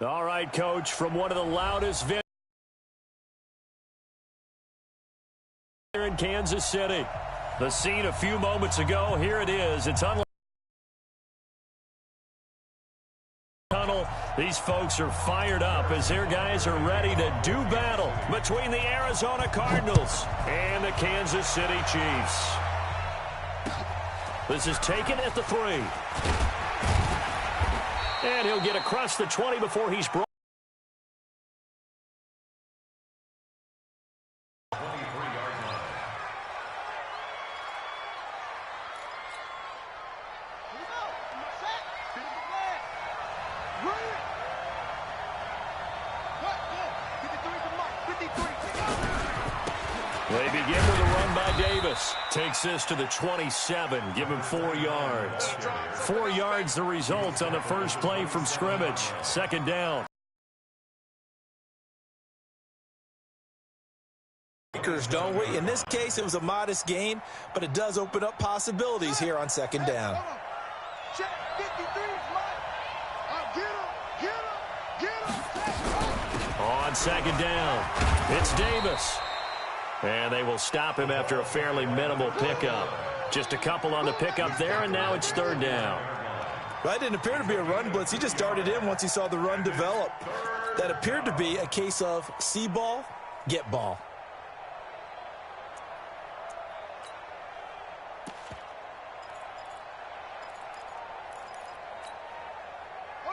All right, Coach, from one of the loudest venues here in Kansas City. The scene a few moments ago, here it is. It's unlike tunnel. These folks are fired up as their guys are ready to do battle between the Arizona Cardinals and the Kansas City Chiefs. This is taken at the 3. And he'll get across the 20 before he's brought. They begin with a run by Davis. Takes this to the 27. Give him 4 yards. 4 yards the result on the first play from scrimmage. Second down. Don't we? In this case, it was a modest gain, but it does open up possibilities here on second down. On second down, it's Davis. And they will stop him after a fairly minimal pickup. Just a couple on the pickup there, and now it's third down. Well, that didn't appear to be a run blitz. He just darted in once he saw the run develop. That appeared to be a case of see ball, get ball.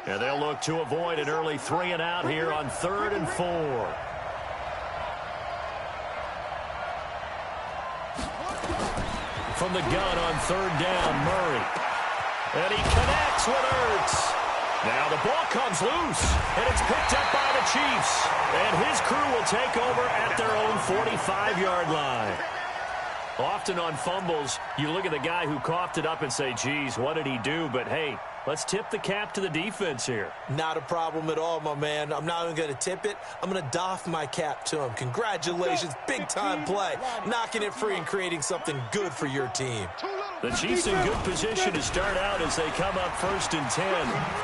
And they'll look to avoid an early 3 and out here on 3rd and 4. From the gun on 3rd down, Murray. And he connects with Ertz. Now the ball comes loose, and it's picked up by the Chiefs. And his crew will take over at their own 45-yard line. Often on fumbles, you look at the guy who coughed it up and say, geez, what did he do? But, hey, let's tip the cap to the defense here. Not a problem at all, my man. I'm not even going to tip it. I'm going to doff my cap to him. Congratulations. Big-time play. Knocking it free and creating something good for your team. The Chiefs in good position to start out as they come up 1st and 10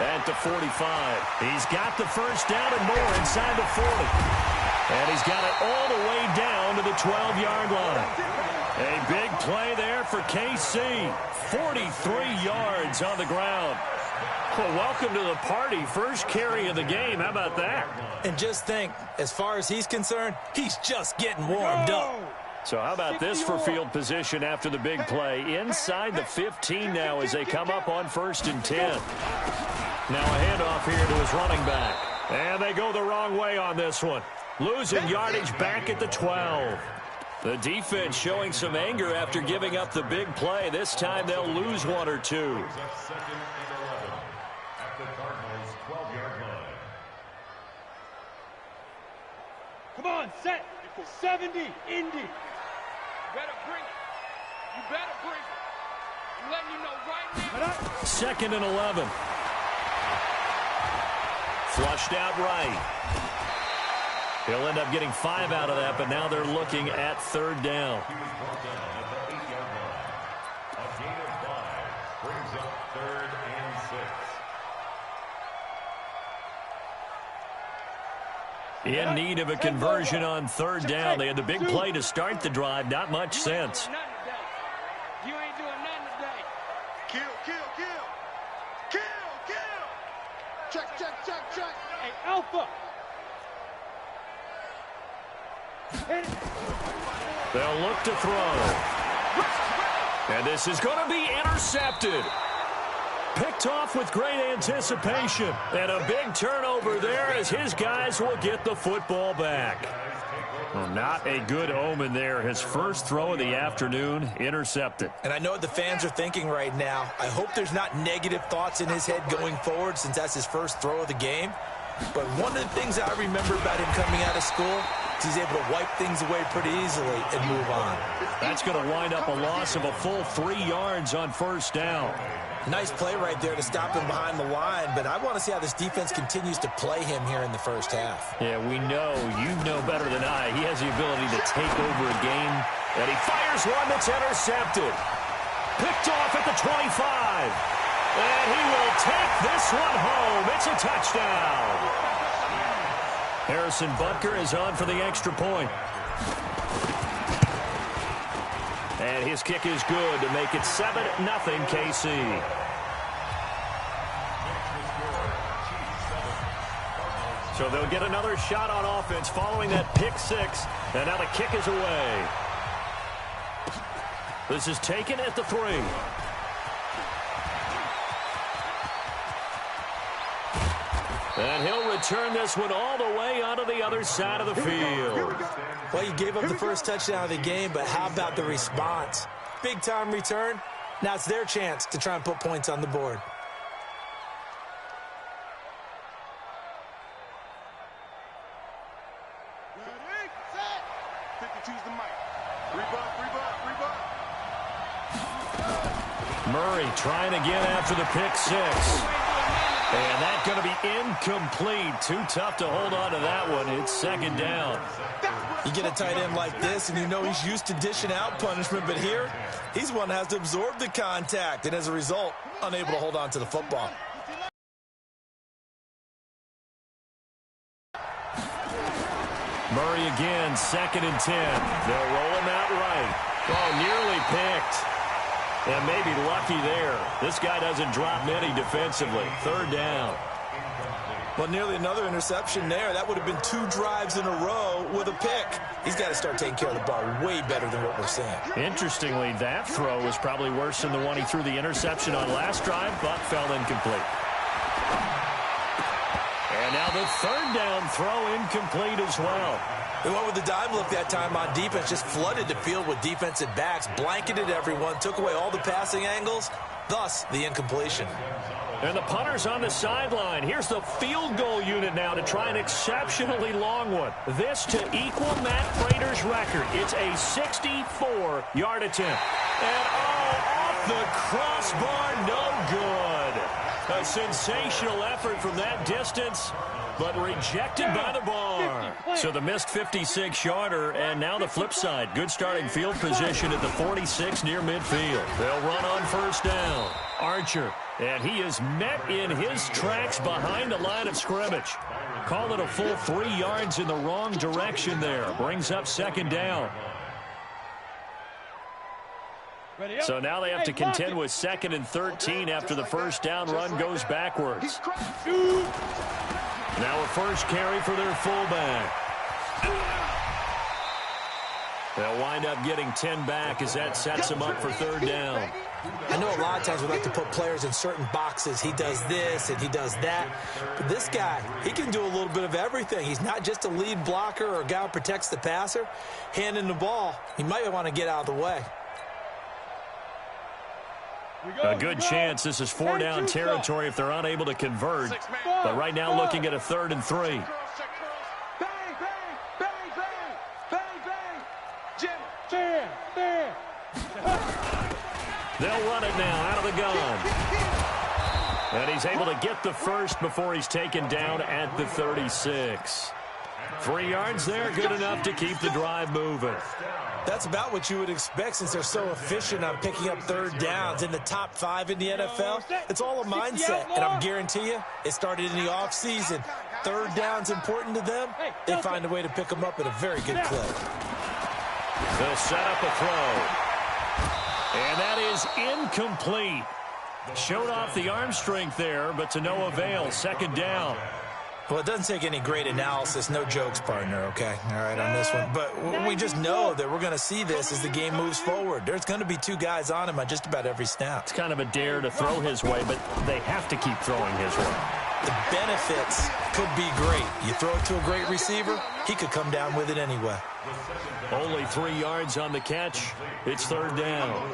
at the 45. He's got the first down and more inside the 40. And he's got it all the way down to the 12-yard line. A big play there for KC. 43 yards on the ground. Well, welcome to the party. First carry of the game. How about that? And just think, as far as he's concerned, he's just getting warmed up. So how about this for field position after the big play? Inside the 15 now as they come up on 1st and 10. Now a handoff here to his running back. And they go the wrong way on this one. Losing yardage back at the 12. The defense showing some anger after giving up the big play. This time they'll lose 1 or 2. Come on, set. 70, Indy. You better bring it. You better bring it. I'm letting you know right now. 2nd and 11. Flushed out right. He'll end up getting 5 out of that, but now they're looking at 3rd down. In need of a conversion on 3rd down. They had the big play to start the drive. Not much sense. You ain't doing nothing today. Kill, kill, kill. Kill, kill. Check, check, check, check. Hey, Alpha. They'll look to throw. And this is going to be intercepted. Picked off with great anticipation. And a big turnover there as his guys will get the football back. Well, not a good omen there. His first throw of the afternoon intercepted. And I know what the fans are thinking right now. I hope there's not negative thoughts in his head going forward since that's his first throw of the game. But one of the things I remember about him coming out of school is he's able to wipe things away pretty easily and move on. That's going to wind up a loss of a full 3 yards on 1st down. Nice play right there to stop him behind the line, but I want to see how this defense continues to play him here in the first half. Yeah, we know, you know better than I, he has the ability to take over a game, and he fires one that's intercepted. Picked off at the 25. And he will take this one home. It's a touchdown. Harrison Butker is on for the extra point. And his kick is good to make it 7-0 KC. So they'll get another shot on offense following that pick six. And now the kick is away. This is taken at the 3. And he'll return this one all the way onto the other side of the field. Well, you gave up the first touchdown of the game, but how about the response? Big-time return. Now it's their chance to try and put points on the board. Murray trying again after the pick six. And that's going to be incomplete. Too tough to hold on to that one. It's second down. You get a tight end like this, and you know he's used to dishing out punishment, but here, he's one that has to absorb the contact, and as a result, unable to hold on to the football. Murray again, 2nd and 10. They'll roll him out right. Oh, nearly picked. And maybe lucky there. This guy doesn't drop many defensively. 3rd down. Well, nearly another interception there. That would have been 2 drives in a row with a pick. He's got to start taking care of the ball way better than what we're seeing. Interestingly, that throw was probably worse than the one he threw the interception on last drive, but fell incomplete. And now the 3rd down throw incomplete as well. They went with the dime look that time on defense, just flooded the field with defensive backs, blanketed everyone, took away all the passing angles, thus the incompletion. And the punter's on the sideline. Here's the field goal unit now to try an exceptionally long one. This to equal Matt Prater's record. It's a 64-yard attempt. And off the crossbar, no good. A sensational effort from that distance, but rejected by the bar. So the missed 56-yarder, and now the flip side. Good starting field position at the 46 near midfield. They'll run on 1st down. Archer, and he is met in his tracks behind the line of scrimmage. Call it a full 3 yards in the wrong direction there. Brings up 2nd down. So now they have to contend with 2nd and 13 after the 1st down run goes backwards. Now a first carry for their fullback. They'll wind up getting 10 back as that sets them up for 3rd down. I know a lot of times we like to put players in certain boxes. He does this and he does that. But this guy, he can do a little bit of everything. He's not just a lead blocker or a guy who protects the passer. Handing the ball, he might want to get out of the way. A good chance this is 4-down territory if they're unable to convert. But right now looking at a 3rd and 3. They'll run it now out of the gun. And he's able to get the first before he's taken down at the 36. 3 yards there, good enough to keep the drive moving. That's about what you would expect since they're so efficient on picking up 3rd downs in the top 5 in the NFL. It's all a mindset, and I'm guarantee you it started in the offseason. 3rd down's important to them. They find a way to pick them up at a very good clip. They'll set up a throw. And that is incomplete. Showed off the arm strength there, but to no avail. 2nd down. Well, it doesn't take any great analysis. No jokes, partner, okay? All right, on this one. But we just know that we're going to see this as the game moves forward. There's going to be 2 guys on him on just about every snap. It's kind of a dare to throw his way, but they have to keep throwing his way. The benefits could be great. You throw it to a great receiver, he could come down with it anyway. Only 3 yards on the catch. It's 3rd down.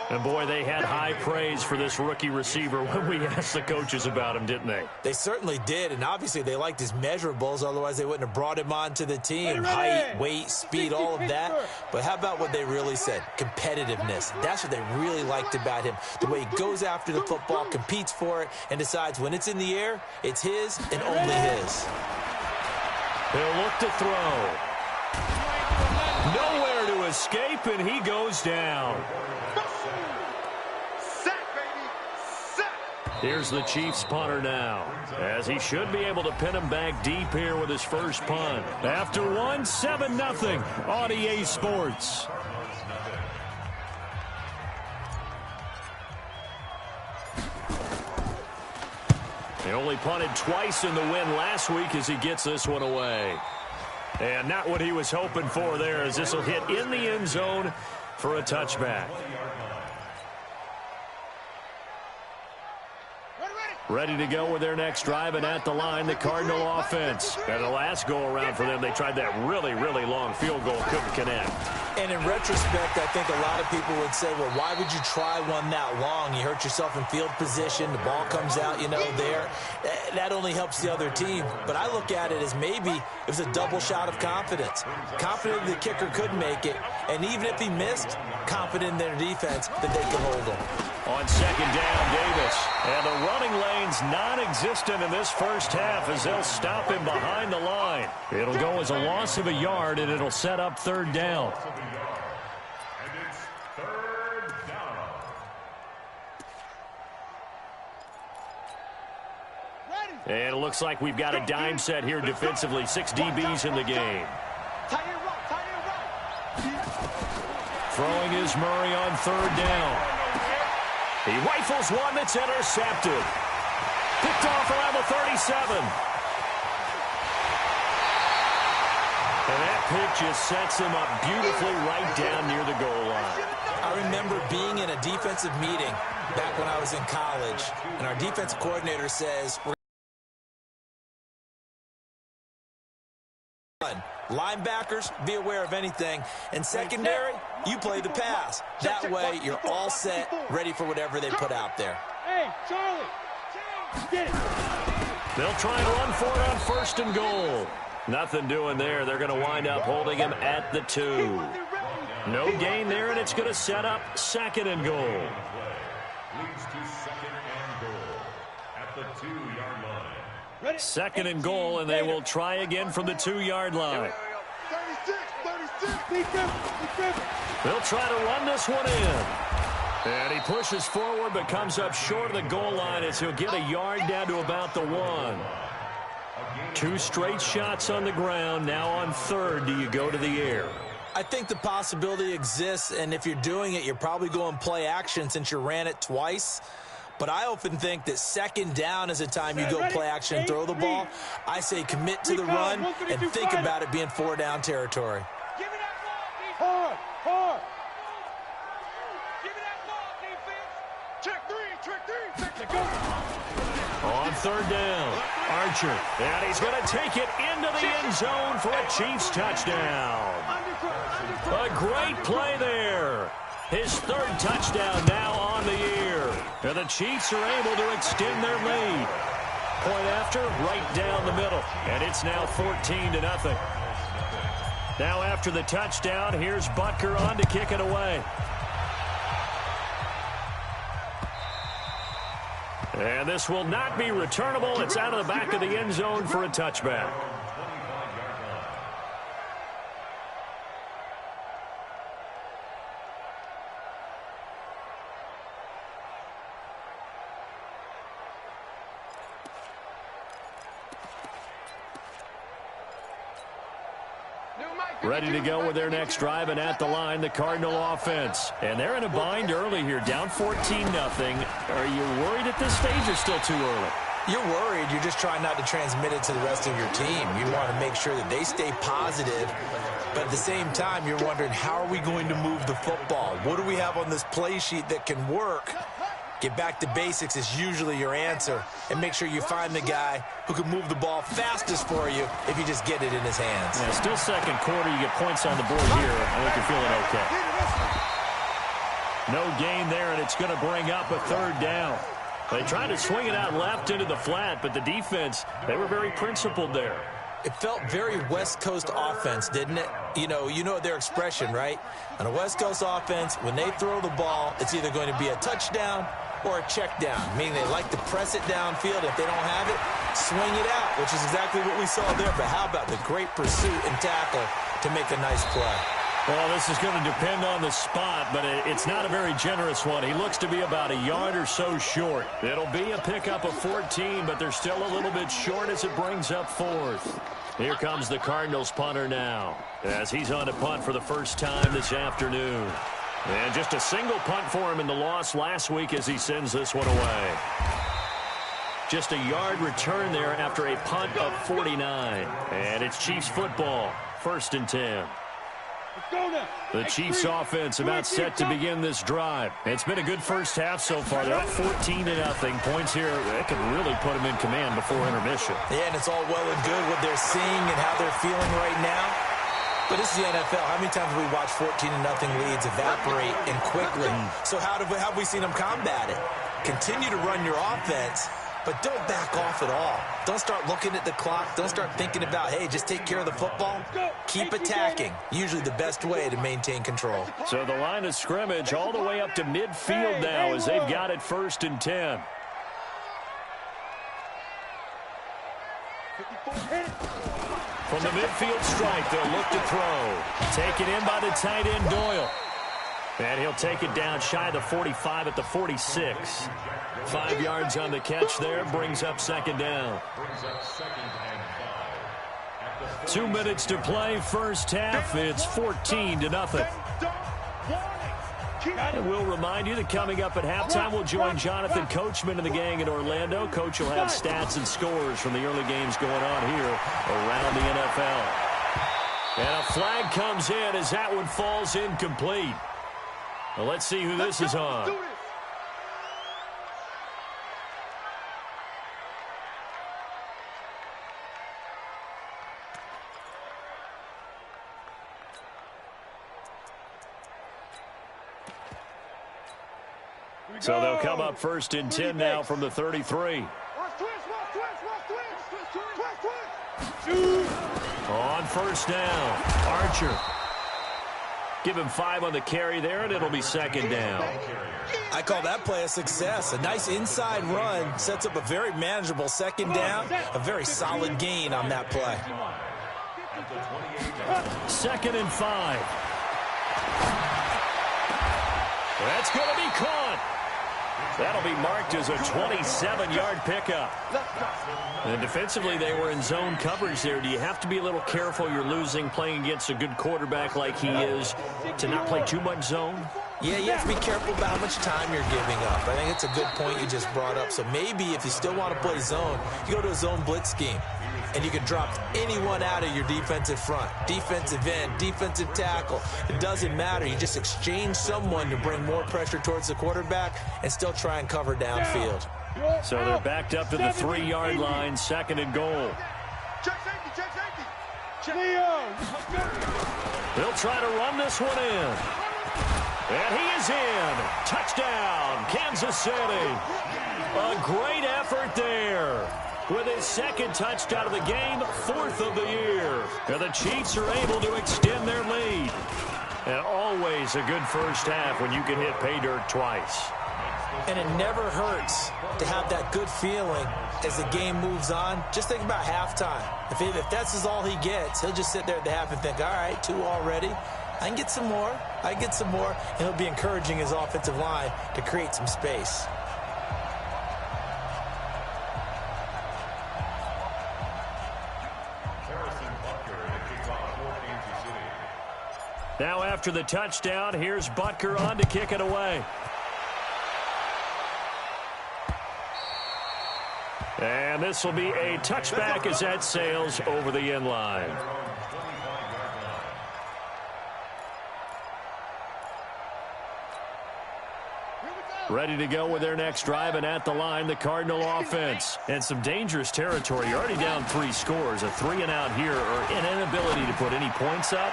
And, boy, they had high praise for this rookie receiver when we asked the coaches about him, didn't they? They certainly did, and obviously they liked his measurables. Otherwise, they wouldn't have brought him onto the team. Height, weight, speed, all of that. But how about what they really said? Competitiveness. That's what they really liked about him. The way he goes after the football, competes for it, and decides when it's in the air, it's his and only his. He'll look to throw. Nowhere to escape, and he goes down. Here's the Chiefs punter now, as he should be able to pin him back deep here with his first punt. After one, 7-0 on EA Sports. He only punted twice in the win last week as he gets this one away. And not what he was hoping for there, as this will hit in the end zone for a touchback. Ready to go with their next drive, and at the line, the Cardinal offense. And the last go-around for them, they tried that really, really long field goal, couldn't connect. And in retrospect, I think a lot of people would say, well, why would you try one that long? You hurt yourself in field position. The ball comes out, there. That only helps the other team. But I look at it as maybe it was a double shot of confidence. Confident the kicker could make it. And even if he missed, confident in their defense that they could hold him. On second down, Davis. And the running lane's non-existent in this first half as they'll stop him behind the line. It'll go as a loss of a yard, and it'll set up third down. And it looks like we've got a dime set here defensively. 6 DBs in the game. Throwing is Murray on third down. He rifles one that's intercepted. Picked off around the 37. And that pick just sets him up beautifully right down near the goal line. I remember being in a defensive meeting back when I was in college, and our defensive coordinator says, linebackers, be aware of anything. And secondary, you play the pass. That way, you're all set, ready for whatever they put out there. Hey, Charlie, get it. They'll try and run for it on first and goal. Nothing doing there. They're going to wind up holding him at the 2. No gain there, and it's going to set up second and goal. Leads to second and goal at the 2-yard line. Second and goal, and they will try again from the 2-yard line. 36. They'll try to run this one in. And he pushes forward but comes up short of the goal line as he'll get a yard down to about the 1. 2 straight shots on the ground. Now on third, do you go to the air? I think the possibility exists, and if you're doing it, you're probably going play action since you ran it twice. But I often think that second down is a time you go play action and throw the ball. I say commit to the run and think about it being 4-down territory. Give me that ball, defense. Hard. Give me that ball, defense. Check 3. Go. On third down, Archer. And he's going to take it into the end zone for a Chiefs touchdown. A great play there. His third touchdown now on the year. And the Chiefs are able to extend their lead. Point after, right down the middle. And it's now 14-0. Now after the touchdown, here's Butker on to kick it away. And this will not be returnable. It's out of the back of the end zone for a touchback. Ready to go with their next drive, and at the line, the Cardinal offense. And they're in a bind early here, down 14-0. Are you worried at this stage or still too early? You're worried. You're just trying not to transmit it to the rest of your team. You want to make sure that they stay positive. But at the same time, you're wondering, how are we going to move the football? What do we have on this play sheet that can work? Get back to basics is usually your answer. And make sure you find the guy who can move the ball fastest for you if you just get it in his hands. Yeah, still second quarter. You get points on the board here. I think you're feeling okay. No gain there, and it's going to bring up a third down. They tried to swing it out left into the flat, but the defense, they were very principled there. It felt very West Coast offense, didn't it? You know their expression, right? On a West Coast offense, when they throw the ball, it's either going to be a touchdown or a check down, meaning they like to press it downfield. If they don't have it, swing it out, which is exactly what we saw there. But how about the great pursuit and tackle to make a nice play? Well, this is going to depend on the spot, but it's not a very generous one. He looks to be about a yard or so short. It'll be a pickup of 14, but they're still a little bit short as it brings up fourth. Here comes the Cardinals punter now, as he's on to punt for the first time this afternoon. And just a single punt for him in the loss last week as he sends this one away. Just a yard return there after a punt of 49. And it's Chiefs football, 1st and 10. The Chiefs offense about set to begin this drive. It's been a good first half so far. They're up 14-0. Points here that could really put them in command before intermission. Yeah, and it's all well and good what they're seeing and how they're feeling right now. But this is the NFL. How many times have we watched 14-0 leads evaporate and quickly? So how have we seen them combat it? Continue to run your offense, but don't back off at all. Don't start looking at the clock. Don't start thinking about, hey, just take care of the football. Keep attacking. Usually the best way to maintain control. So the line of scrimmage all the way up to midfield now as they've got it 1st and 10. From the midfield strike, they'll look to throw. Taken in by the tight end, Doyle. And he'll take it down shy of the 45 at the 46. 5 yards on the catch there, brings up 2nd down. 2 minutes to play, first half. It's 14-0. And we'll remind you that coming up at halftime, we'll join Jonathan Coachman and the gang in Orlando. Coach will have stats and scores from the early games going on here around the NFL. And a flag comes in as that one falls incomplete. Well, let's see who this is on. So they'll come up 1st and 10 now from the 33. On 1st down, Archer. Give him 5 on the carry there, and it'll be 2nd down. I call that play a success. A nice inside run sets up a very manageable 2nd down. A very solid gain on that play. 2nd and 5. That's going to be caught. That'll be marked as a 27-yard pickup. And defensively, they were in zone coverage there. Do you have to be a little careful you're losing playing against a good quarterback like he is to not play too much zone? Yeah, you have to be careful about how much time you're giving up. I think it's a good point you just brought up. So maybe if you still want to play zone, you go to a zone blitz scheme. And you can drop anyone out of your defensive front. Defensive end, defensive tackle. It doesn't matter. You just exchange someone to bring more pressure towards the quarterback and still try and cover downfield. So they're backed up to the 3-yard line, 2nd and goal. Check safety. They'll try to run this one in. And he is in. Touchdown, Kansas City. A great effort there. With his 2nd touchdown of the game, 4th of the year. And the Chiefs are able to extend their lead. And always a good first half when you can hit pay dirt twice. And it never hurts to have that good feeling as the game moves on. Just think about halftime. If that's all he gets, he'll just sit there at the half and think, all right, 2 already. I can get some more. I can get some more. And he'll be encouraging his offensive line to create some space. Now after the touchdown, here's Butker on to kick it away. And this will be a touchback as that sails over the end line. Ready to go with their next drive, and at the line, the Cardinal offense. And some dangerous territory. You're already down 3 scores. A 3-and-out here, or an inability to put any points up.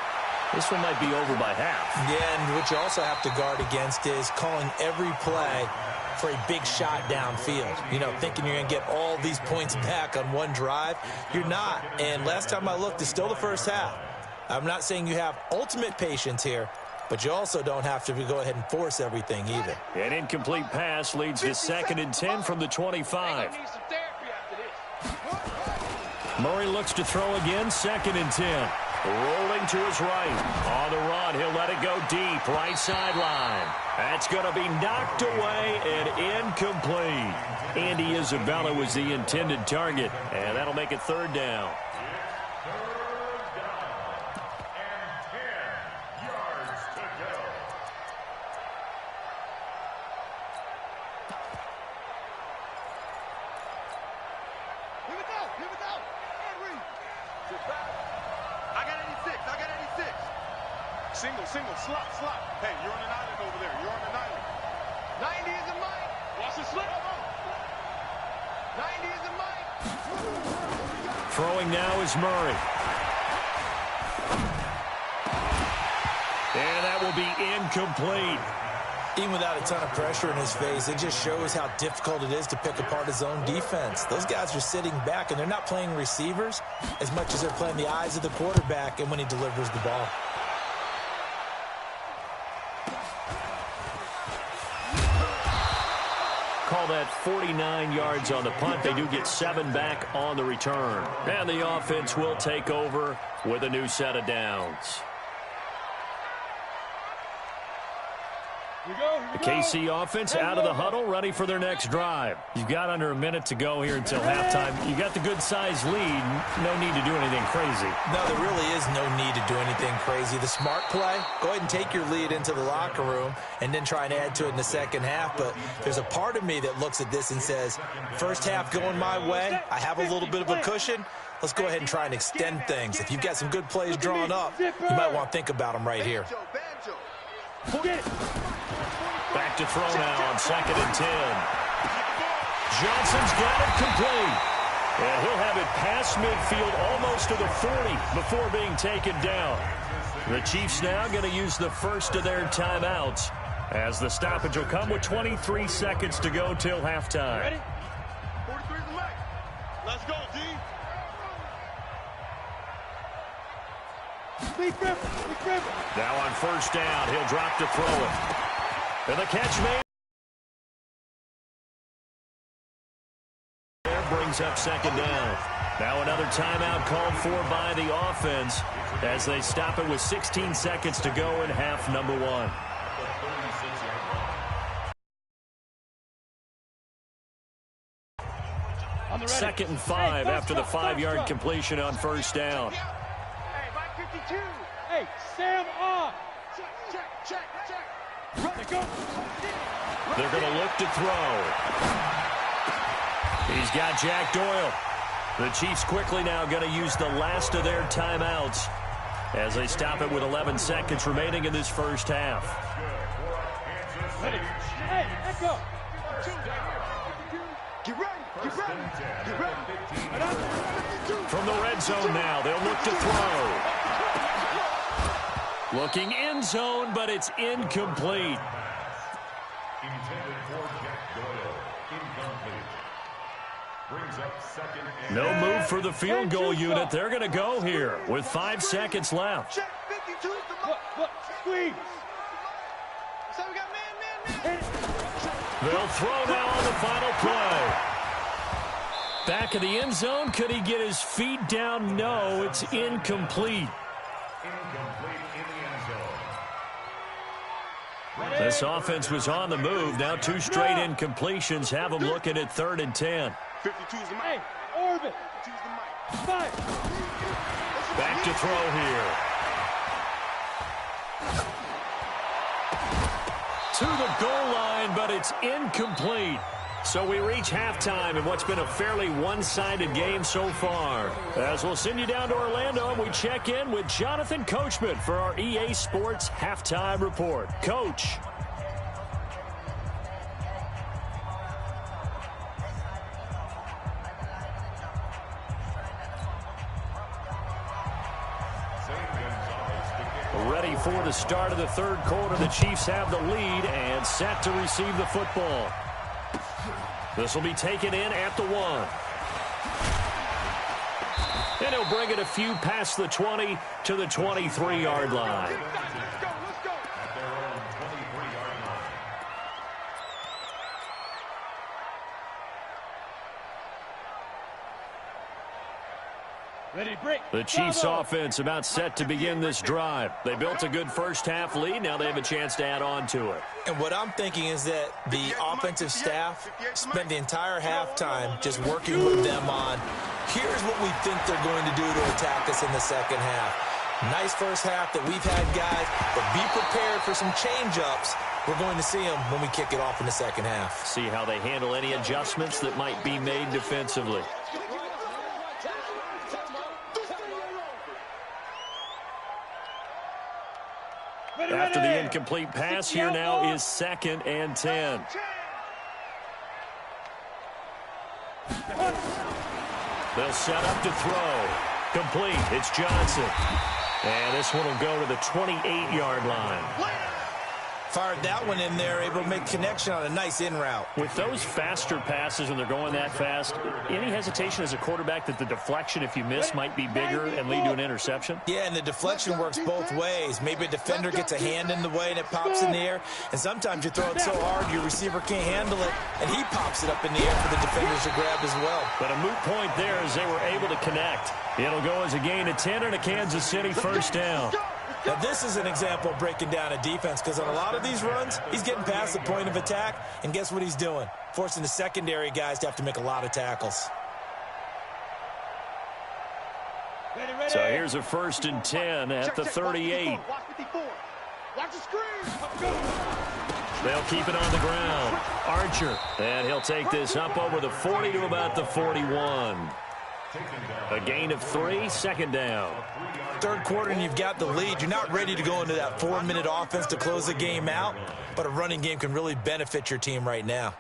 This one might be over by half. Yeah, and what you also have to guard against is calling every play for a big shot downfield. You know, thinking you're going to get all these points back on one drive. You're not. And last time I looked, it's still the first half. I'm not saying you have ultimate patience here, but you also don't have to go ahead and force everything either. An incomplete pass leads to 2nd and 10 from the 25. Murray looks to throw again, 2nd and 10. Rolling to his right. On the run, he'll let it go deep. Right sideline. That's going to be knocked away and incomplete. Andy Isabella was the intended target, and that'll make it third down. Single, slot. Hey, you're on an island over there. You're on an island. 90 is a mic. Watch the slip. 90 is a mic. Throwing now is Murray. And that will be incomplete. Even without a ton of pressure in his face, it just shows how difficult it is to pick apart his own defense. Those guys are sitting back, and they're not playing receivers as much as they're playing the eyes of the quarterback and when he delivers the ball. Call that 49 yards on the punt. They do get 7 back on the return. And the offense will take over with a new set of downs. The KC offense out of the huddle, ready for their next drive. You've got under a minute to go here until halftime. You've got the good-sized lead. No need to do anything crazy. No, there really is no need to do anything crazy. The smart play, go ahead and take your lead into the locker room and then try and add to it in the second half. But there's a part of me that looks at this and says, first half going my way, I have a little bit of a cushion. Let's go ahead and try and extend things. If you've got some good plays drawn up, you might want to think about them right here. Back to throw now on 2nd and 10. Johnson's got it complete. And he'll have it past midfield almost to the 40 before being taken down. The Chiefs now going to use the first of their timeouts as the stoppage will come with 23 seconds to go till halftime. Ready? 43 is the leg. Let's go, D. Now on first down, he'll drop to throw it. And the catch made. There brings up 2nd down. Now another timeout called for by the offense as they stop it with 16 seconds to go in half number 1. Second and 5 after the 5-yard completion on first down. Hey, Mike 52. Hey, Sam on. Check. They're going to look to throw. He's got Jack Doyle. The Chiefs quickly now going to use the last of their timeouts as they stop it with 11 seconds remaining in this first half. Hey, echo. Get ready. From the red zone now, they'll look to throw. Looking end zone, but it's incomplete. Intended for Jack Doyle. Incomplete. Brings up 2nd and No move for the field goal unit. They're going to go here with 5 seconds left. Check 52 is the look, squeeze. So we got man. They'll throw now on the final play. Back of the end zone. Could he get his feet down? No, it's incomplete. incomplete in the end zone. This offense was on the move. Now 2 straight incompletions have them looking at 3rd and 10. 52 is the mic. Orbit. 52 is the mic. Back to throw here. To the goal line, but it's incomplete. So we reach halftime in what's been a fairly one-sided game so far. As we'll send you down to Orlando, and we check in with Jonathan Coachman for our EA Sports Halftime Report. Coach. Ready for the start of the 3rd quarter. The Chiefs have the lead and set to receive the football. This will be taken in at the 1. And he'll bring it a few past the 20 to the 23-yard line. Let's go. At their own 23-yard line. The Chiefs offense about set to begin this drive. They built a good first-half lead. Now they have a chance to add on to it. And what I'm thinking is that the offensive staff spent the entire halftime just working with them on, here's what we think they're going to do to attack us in the second half. Nice first half that we've had, guys, but be prepared for some change-ups. We're going to see them when we kick it off in the second half. See how they handle any adjustments that might be made defensively. After the incomplete pass, here now is 2nd and 10. They'll set up to throw. Complete. It's Johnson. And this one will go to the 28-yard line. Fired that one in there, able to make connection on a nice in route. With those faster passes when they're going that fast, any hesitation as a quarterback that the deflection, if you miss, might be bigger and lead to an interception? Yeah, and the deflection works both ways. Maybe a defender gets a hand in the way and it pops in the air. And sometimes you throw it so hard your receiver can't handle it, and he pops it up in the air for the defenders to grab as well. But a moot point there as they were able to connect. It'll go as a gain of 10 and a Kansas City first down. Now, this is an example of breaking down a defense, because on a lot of these runs, he's getting past the point of attack, and guess what he's doing? Forcing the secondary guys to have to make a lot of tackles. So here's a 1st and 10 at the 38. They'll keep it on the ground. Archer, and he'll take this up over the 40 to about the 41. A gain of 3, 2nd down. Third quarter and you've got the lead. You're not ready to go into that 4-minute offense to close the game out, but a running game can really benefit your team right now.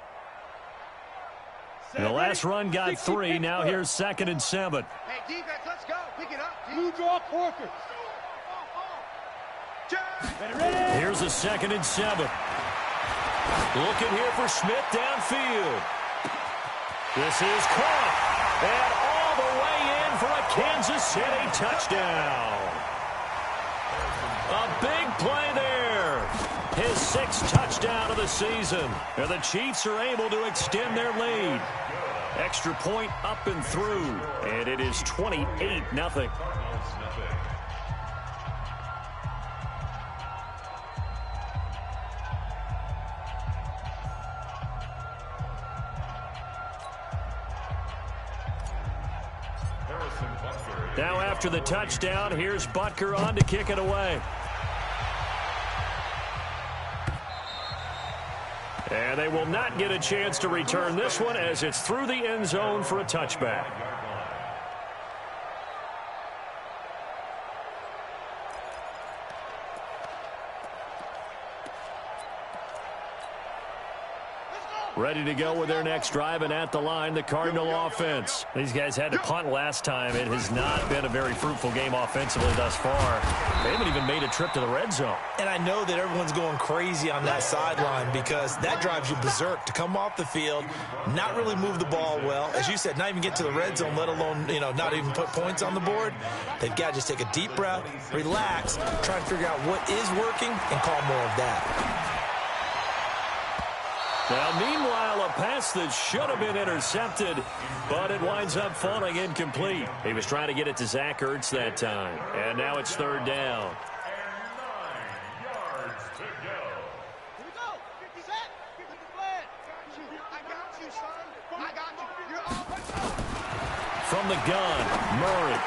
And the last run got 3. Now here's 2nd and 7. Hey, defense, let's go. Pick it up. Blue draw Corker. Here's a 2nd and 7. Looking here for Smith downfield. This is caught. And all the way in for a Kansas City touchdown. A big play there. His 6th touchdown of the season. And the Chiefs are able to extend their lead. Extra point up and through. And it is 28-0. Now after the touchdown, here's Butker on to kick it away. And they will not get a chance to return this one as it's through the end zone for a touchback. Ready to go with their next drive, and at the line, the Cardinal offense. These guys had to punt last time. It has not been a very fruitful game offensively thus far. They haven't even made a trip to the red zone. And I know that everyone's going crazy on that sideline because that drives you berserk to come off the field, not really move the ball well. As you said, not even get to the red zone, let alone, not even put points on the board. They've got to just take a deep breath, relax, try and figure out what is working, and call more of that. Now, meanwhile, a pass that should have been intercepted, but it winds up falling incomplete. He was trying to get it to Zach Ertz that time, and now it's 3rd down. From the gun, Murray,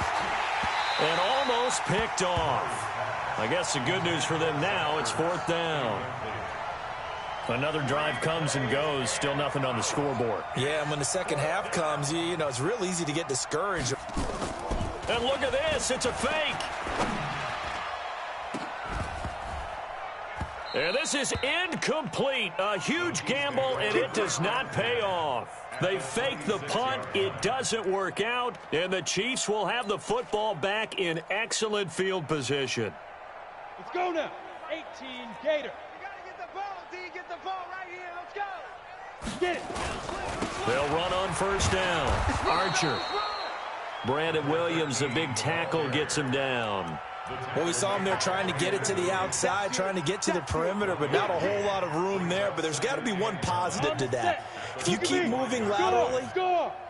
and almost picked off. I guess the good news for them now, it's 4th down. Another drive comes and goes, still nothing on the scoreboard. Yeah, and when the second half comes, it's real easy to get discouraged. And look at this, it's a fake. And this is incomplete. A huge gamble, and it does not pay off. They fake the punt, it doesn't work out, and the Chiefs will have the football back in excellent field position. Let's go now. 18, Gator. Get the ball right here. Let's go. Get it. They'll run on 1st down. Archer. Brandon Williams, a big tackle, gets him down. Well, we saw him there trying to get it to the outside, trying to get to the perimeter, but not a whole lot of room there. But there's got to be one positive to that. If you keep moving laterally,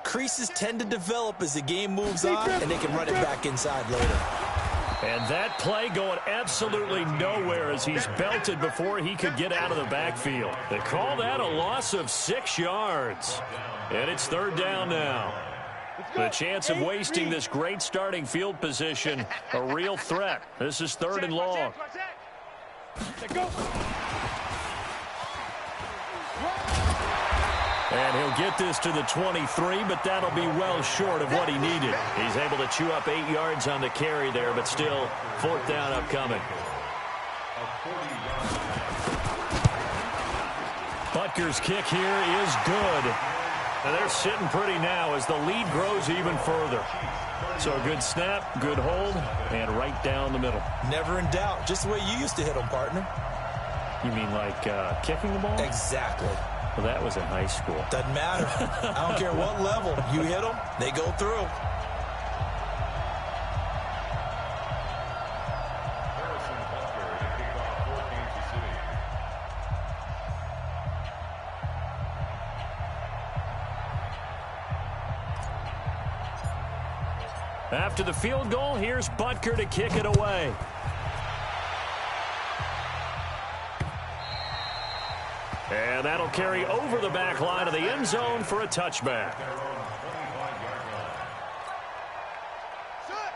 creases tend to develop as the game moves on, and they can run it back inside later. And that play going absolutely nowhere as he's belted before he could get out of the backfield. They call that a loss of 6 yards. And it's 3rd down now. The chance of wasting this great starting field position, a real threat. This is 3rd and long. And he'll get this to the 23, but that'll be well short of what he needed. He's able to chew up 8 yards on the carry there, but still 4th down upcoming. Butker's kick here is good. And they're sitting pretty now as the lead grows even further. So a good snap, good hold, and right down the middle. Never in doubt. Just the way you used to hit them, partner. You mean like kicking the ball? Exactly. Well, that was in high school. Doesn't matter. I don't care what level. You hit them, they go through. After the field goal, here's Butker to kick it away. And that'll carry over the back line of the end zone for a touchback.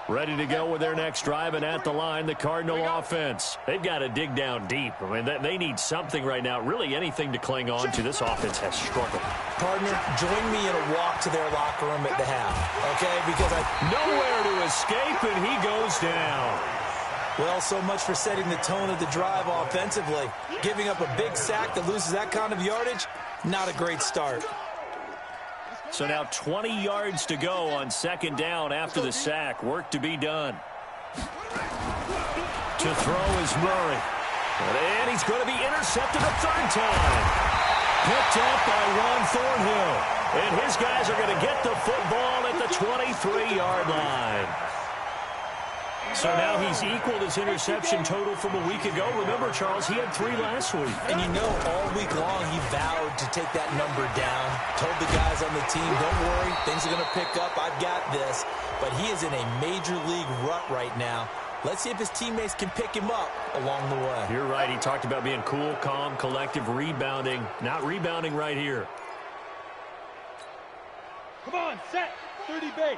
Ready to go with their next drive, and at the line, the Cardinal offense. They've got to dig down deep. I mean, they need something right now, really anything to cling on to. This offense has struggled. Partner, join me in a walk to their locker room at the half, okay? Because nowhere to escape, and he goes down. Well, so much for setting the tone of the drive offensively. Giving up a big sack that loses that kind of yardage, not a great start. So now 20 yards to go on 2nd down after the sack. Work to be done. To throw is Murray. And he's going to be intercepted a 3rd time. Picked up by Ron Thornhill. And his guys are going to get the football at the 23-yard line. So now he's equaled his interception total from a week ago. Remember, Charles, he had 3 last week. And you know, all week long he vowed to take that number down. Told the guys on the team, don't worry, things are going to pick up. I've got this. But he is in a major league rut right now. Let's see if his teammates can pick him up along the way. You're right. He talked about being cool, calm, collective, rebounding. Not rebounding right here. Come on, set. 30 base.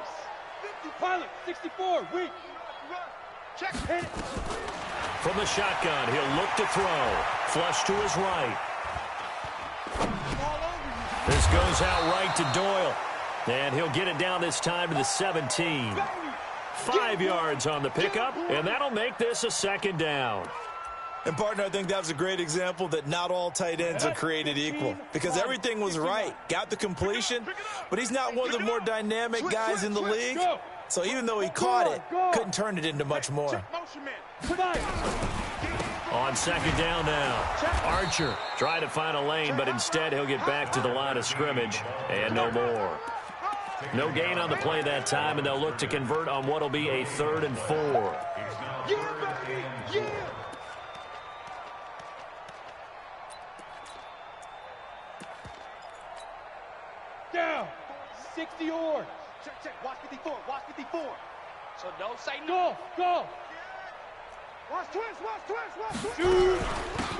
Pilot, 64, weak. Check, hit it. From the shotgun, he'll look to throw. Flush to his right. This goes out right to Doyle. And he'll get it down this time to the 17. 5 yards on the pickup, and that'll make this a 2nd down. And, partner, I think that was a great example that not all tight ends are created equal. Because everything was right. Got the completion, but he's not one of the more dynamic guys in the league. So even though he caught it, couldn't turn it into much more. On 2nd down now, Archer trying to find a lane, but instead he'll get back to the line of scrimmage, and no more. No gain on the play that time, and they'll look to convert on what will be a 3rd and 4. Down. 60 yards. Check. Watch 54. Watch 54. So don't say no. Go. Watch twist. Shoot.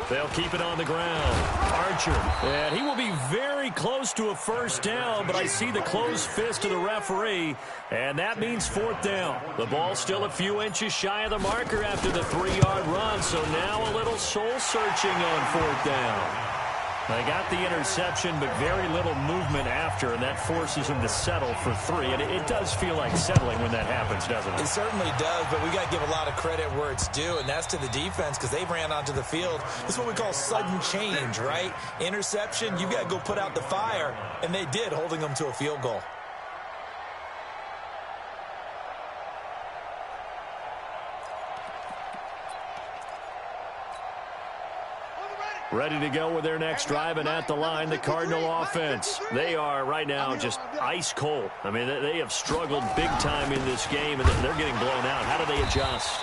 They'll keep it on the ground. Archer. And he will be very close to a 1st down, but I see the closed fist of the referee, and that means 4th down. The ball's still a few inches shy of the marker after the 3-yard run, so now a little soul-searching on 4th down. They got the interception, but very little movement after, and that forces him to settle for 3. And it does feel like settling when that happens, doesn't it? It certainly does, but we got to give a lot of credit where it's due, and that's to the defense because they ran onto the field. This is what we call sudden change, right? Interception, you got to go put out the fire, and they did, holding them to a field goal. Ready to go with their next drive, and at the line, the Cardinal offense. They are right now just ice cold. I mean, they have struggled big time in this game, and they're getting blown out. How do they adjust?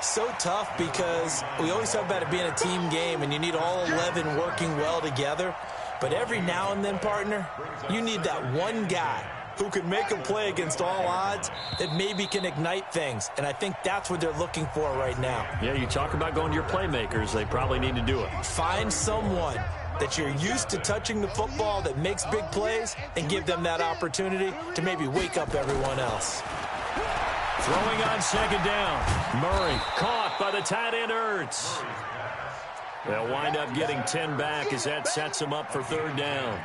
So tough because we always talk about it being a team game and you need all 11 working well together. But every now and then, partner, you need that one guy who can make a play against all odds that maybe can ignite things. And I think that's what they're looking for right now. Yeah, you talk about going to your playmakers. They probably need to do it. Find someone that you're used to touching the football that makes big plays and give them that opportunity to maybe wake up everyone else. Throwing on second down. Murray caught by the tight end Ertz. They'll wind up getting 10 back as that sets them up for third down.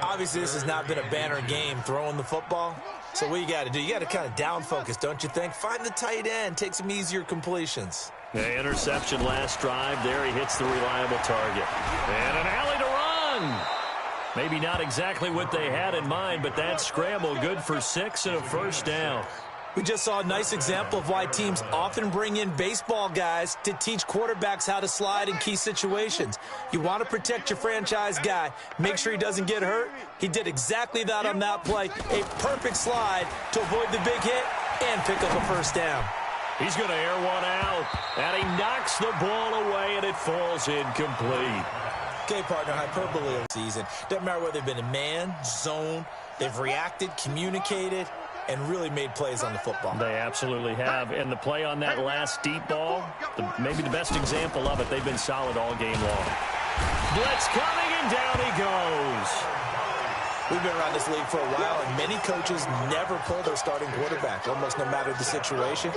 Obviously, this has not been a banner game throwing the football. So what you got to do, you got to kind of down focus, don't you think? Find the tight end, take some easier completions. The interception last drive. There he hits the reliable target. And an alley to run. Maybe not exactly what they had in mind, but that scramble good for 6 and a first down. We just saw a nice example of why teams often bring in baseball guys to teach quarterbacks how to slide in key situations. You want to protect your franchise guy. Make sure he doesn't get hurt. He did exactly that on that play. A perfect slide to avoid the big hit and pick up a first down. He's going to air one out, and he knocks the ball away, and it falls incomplete. Okay, partner, hyperbole of the season. Doesn't matter whether they've been in man, zone, they've reacted, communicated, and really made plays on the football. They absolutely have. And the play on that last deep ball, maybe the best example of it, they've been solid all game long. Blitz coming, and down he goes. We've been around this league for a while, and many coaches never pull their starting quarterback, almost no matter the situation.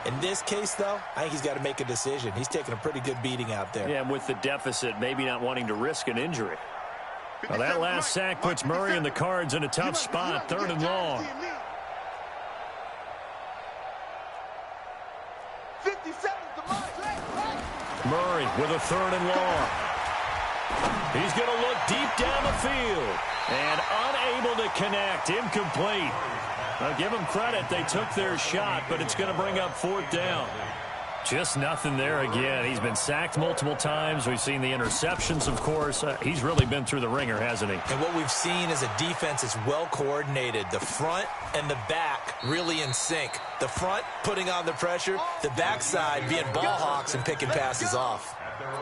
In this case, though, I think he's got to make a decision. He's taking a pretty good beating out there. Yeah, and with the deficit, maybe not wanting to risk an injury. Well, that last sack puts Murray and the Cards in a tough spot, third and long. Murray with a third and long. He's going to look deep down the field and unable to connect. Incomplete. Now give them credit. They took their shot, but it's going to bring up fourth down. Just nothing there again. He's been sacked multiple times. We've seen the interceptions, of course. He's really been through the ringer, hasn't he? And what we've seen is a defense that's well coordinated. The front and the back really in sync. The front putting on the pressure. The backside being ball hawks and picking passes off.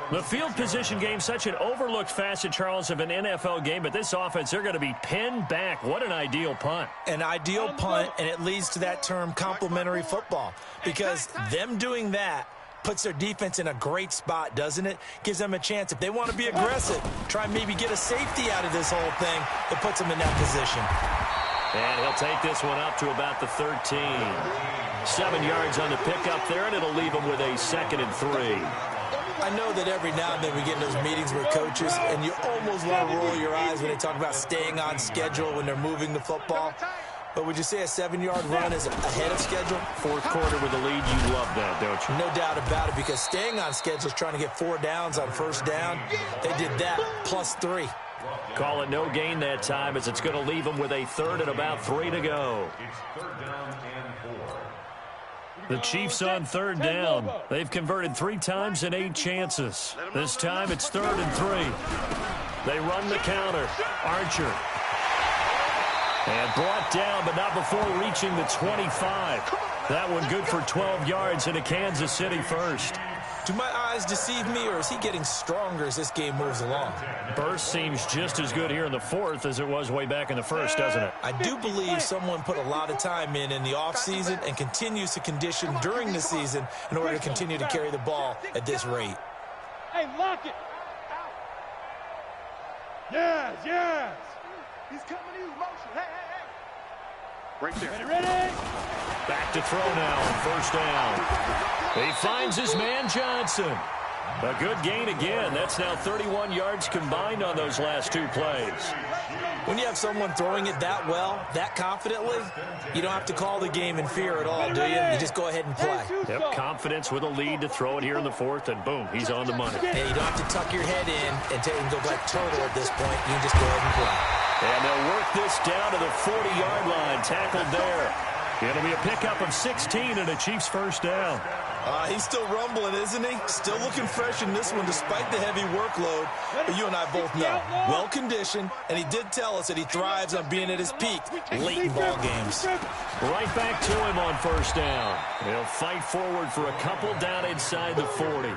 The field position game, such an overlooked facet, Charles, of an NFL game. But this offense, they're going to be pinned back. What an ideal punt. An ideal punt, and it leads to that term complementary football. Because them doing that puts their defense in a great spot, doesn't it? Gives them a chance. If they want to be aggressive, try and maybe get a safety out of this whole thing, it puts them in that position. And he'll take this one up to about the 13. 7 yards on the pickup there, and it'll leave him with a 2nd and 3. I know that every now and then we get in those meetings with coaches, and you almost want to roll your eyes when they talk about staying on schedule when they're moving the football. But would you say a 7-yard run is ahead of schedule? Fourth quarter with a lead, you love that, don't you? No doubt about it, because staying on schedule is trying to get 4 downs on first down. They did that plus 3. Call it no gain that time, as it's going to leave them with a 3rd and about 3 to go. It's 3rd down and 4. The Chiefs on 3rd down. They've converted 3 times in 8 chances. This time it's 3rd and 3. They run the counter. Archer. And brought down, but not before reaching the 25. That one good for 12 yards into Kansas City first. Do my eyes deceive me, or is he getting stronger as this game moves along? Burst seems just as good here in the 4th as it was way back in the 1st, doesn't it? I do believe someone put a lot of time in the offseason and continues to condition during the season in order to continue to carry the ball at this rate. Hey, lock it. Yes, yes. He's coming in motion. Hey, hey, hey. Right there. Ready? Back to throw now on 1st down. He finds his man Johnson. A good gain again. That's now 31 yards combined on those last 2 plays. When you have someone throwing it that well, that confidently, you don't have to call the game in fear at all, do you? You just go ahead and play. Yep, confidence with a lead to throw it here in the 4th, and boom, he's on the money. Hey, you don't have to tuck your head in and go like turtle at this point. You can just go ahead and play. And they'll work this down to the 40-yard line. Tackled there. It'll be a pickup of 16 and a Chiefs first down. He's still rumbling, isn't he? Still looking fresh in this one despite the heavy workload. But you and I both know, well-conditioned, and he did tell us that he thrives on being at his peak late in ball games. Right back to him on first down. He'll fight forward for a couple down inside the 40.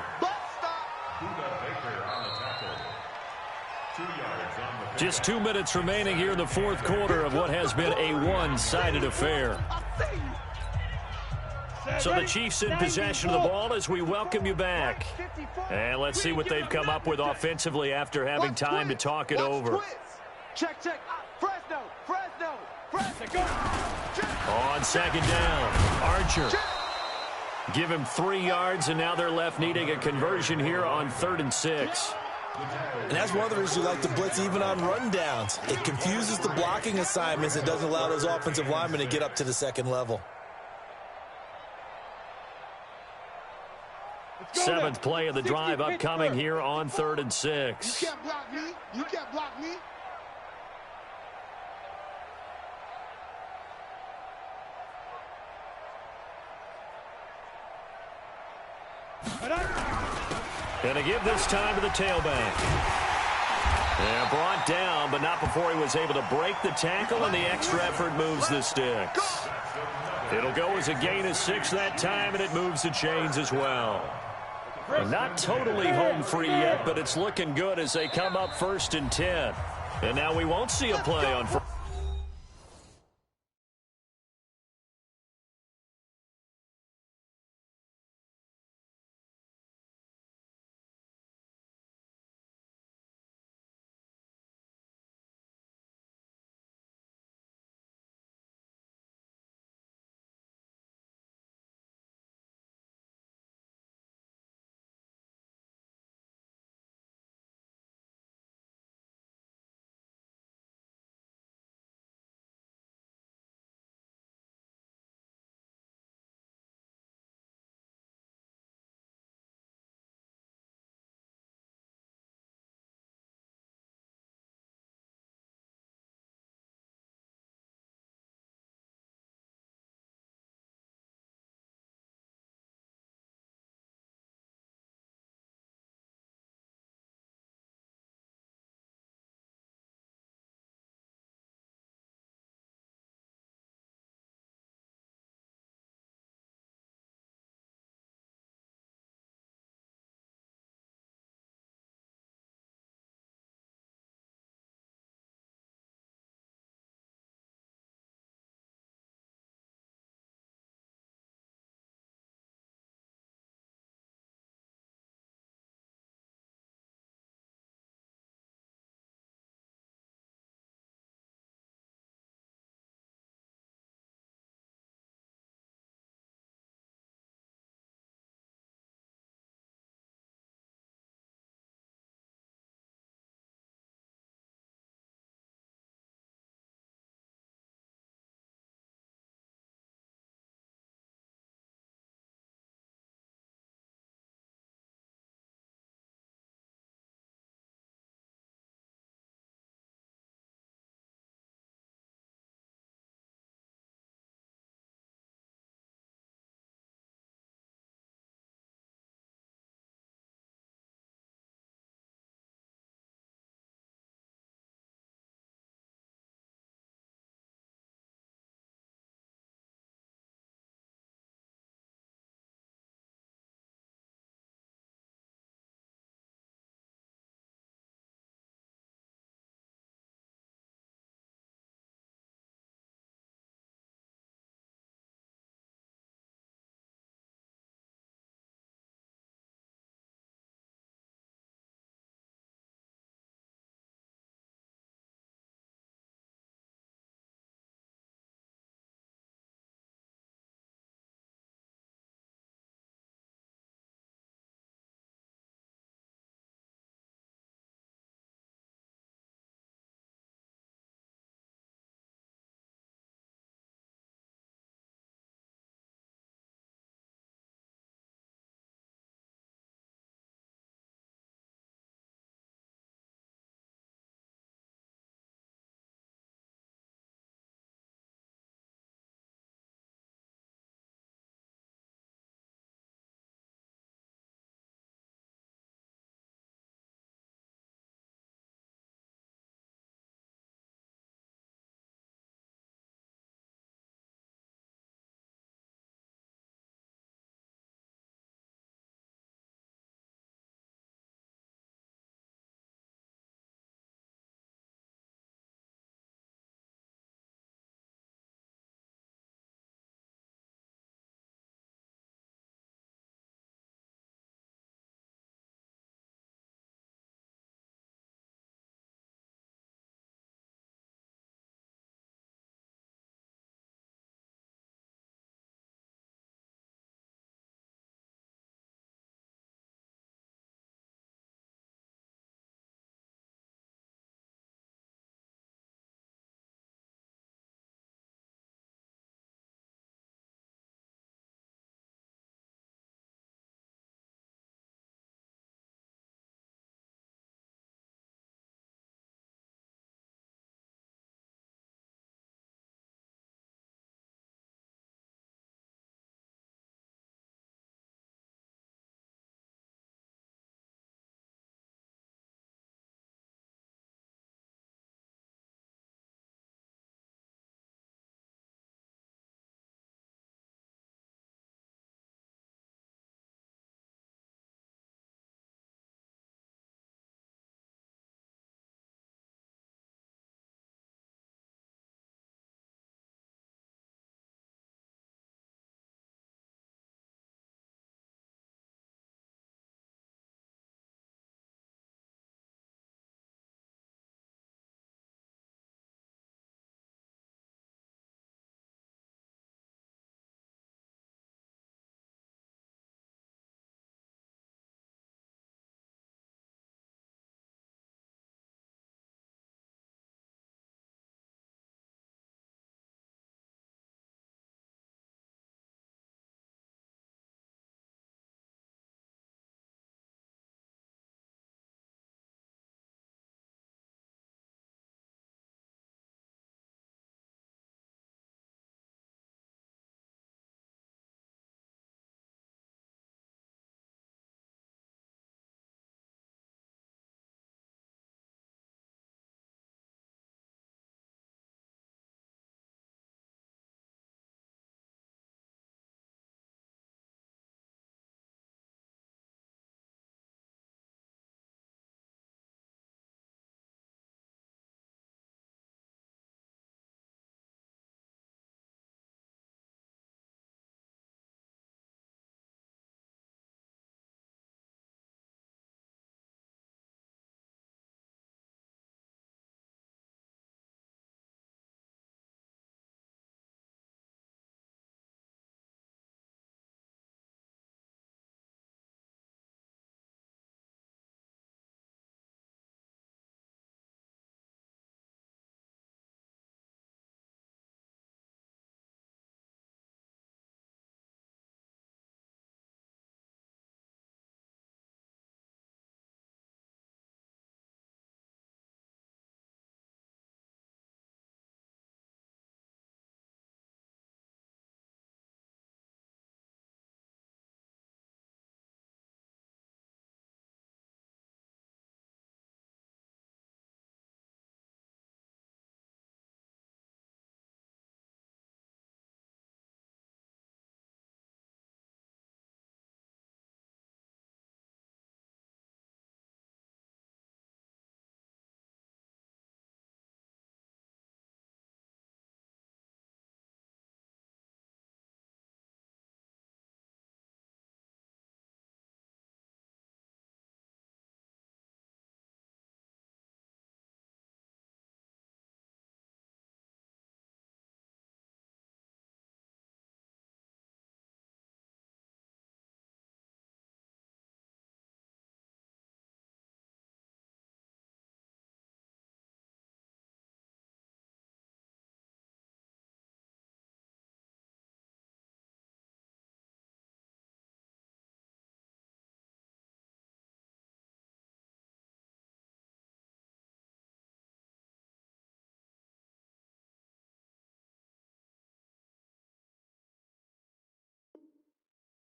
Just 2 minutes remaining here in the fourth quarter of what has been a one-sided affair. So the Chiefs in possession of the ball as we welcome you back. And let's see what they've come up with offensively after having time to talk it over. Check. Fresno. On second down, Archer. Give him 3 yards, and now they're left needing a conversion here on 3rd and 6. And that's one of the reasons you like to blitz even on rundowns. It confuses the blocking assignments. It doesn't allow those offensive linemen to get up to the second level. 7th play of the drive upcoming here on 3rd and 6. You can't block me. Going to give this time to the tailback. And brought down, but not before he was able to break the tackle, and the extra effort moves the sticks. It'll go as a gain of 6 that time, and it moves the chains as well. Not totally home free yet, but it's looking good as they come up 1st and 10. And now we won't see a play on first.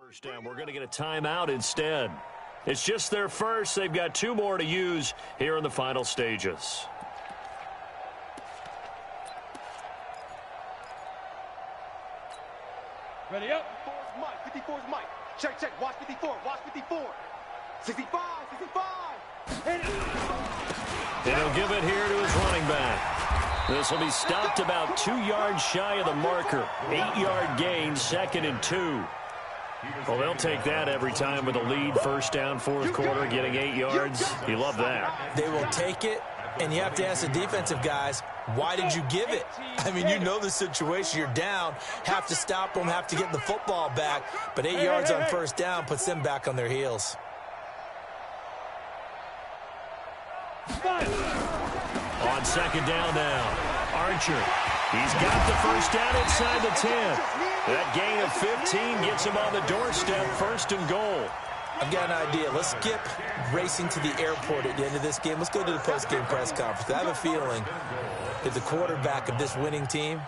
First down. We're going to get a timeout instead. It's just their first. They've got 2 more to use here in the final stages. Ready up. 54's Mike. 54's Mike. Check, check. Watch 54. Watch 54. 65. 65. And he'll give it here to his running back. This will be stopped about 2 yards shy of the marker. 8-yard gain, 2nd and 2. Well, they'll take that every time with a lead. First down, 4th quarter, getting 8 yards. You love that. They will take it, and you have to ask the defensive guys, why did you give it? I mean, you know the situation. You're down, have to stop them, have to get the football back. But 8 yards on first down puts them back on their heels. On 2nd down now, Archer. He's got the first down inside the 10. That gain of 15 gets him on the doorstep, 1st and goal. I've got an idea. Let's skip racing to the airport at the end of this game. Let's go to the post-game press conference. I have a feeling that the quarterback of this winning team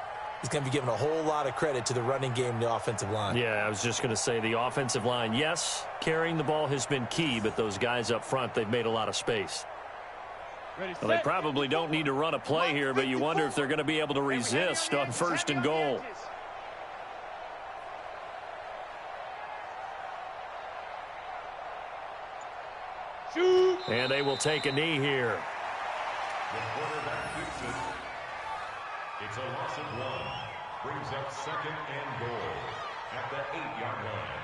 is going to be giving a whole lot of credit to the running game and the offensive line. Yeah, I was just going to say the offensive line, yes, carrying the ball has been key, but those guys up front, they've made a lot of space. Well, they probably don't need to run a play here, but you wonder if they're going to be able to resist on 1st and goal. And they will take a knee here. The quarterback keeps it. It's a loss of 1. Brings up 2nd and goal at the 8-yard line.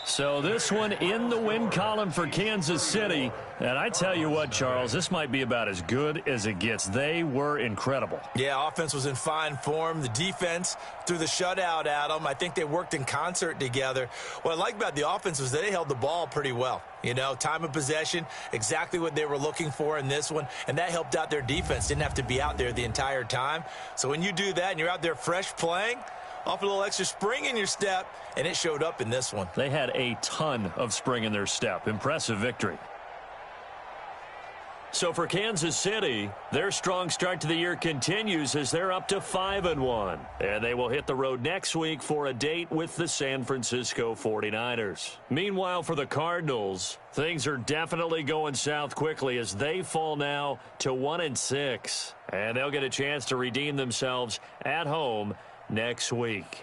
So this one in the win column for Kansas City. And I tell you what, Charles, this might be about as good as it gets. They were incredible. Yeah, offense was in fine form. The defense threw the shutout at them. I think they worked in concert together. What I like about the offense was they held the ball pretty well. You know, time of possession, exactly what they were looking for in this one. And that helped out their defense. Didn't have to be out there the entire time. So when you do that and you're out there fresh playing, off a little extra spring in your step, and it showed up in this one. They had a ton of spring in their step. Impressive victory. So for Kansas City, their strong start to the year continues as they're up to 5-1. And they will hit the road next week for a date with the San Francisco 49ers. Meanwhile, for the Cardinals, things are definitely going south quickly as they fall now to 1-6. And they'll get a chance to redeem themselves at home next week.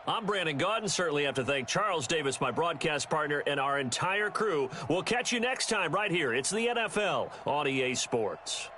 I'm Brandon Gaudin. Certainly have to thank Charles Davis, my broadcast partner, and our entire crew. We'll catch you next time right here. It's the NFL on EA Sports.